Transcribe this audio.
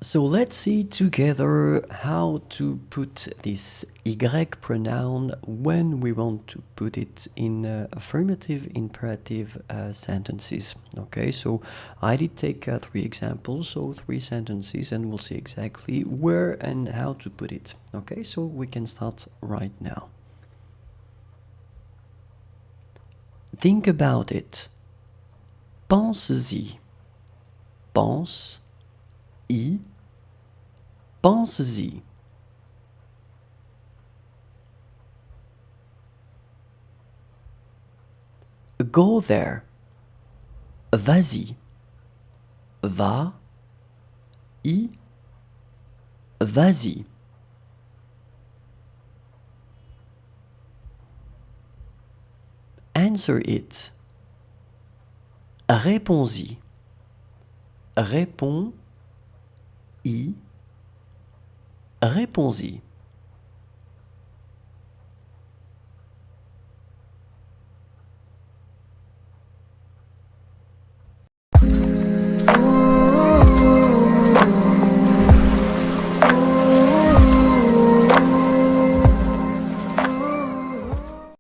So let's see together how to put this y pronoun when we want to put it in affirmative, imperative sentences. Okay, so I did take 3 examples, so 3 sentences, and we'll see exactly where and how to put it. Okay, so we can start right now. Think about it. Pense-y. Pense-y. Pense-y. Go there. Vas-y. Va-y. Vas-y. Answer it. Réponds-y. Réponds-y. Réponds-y.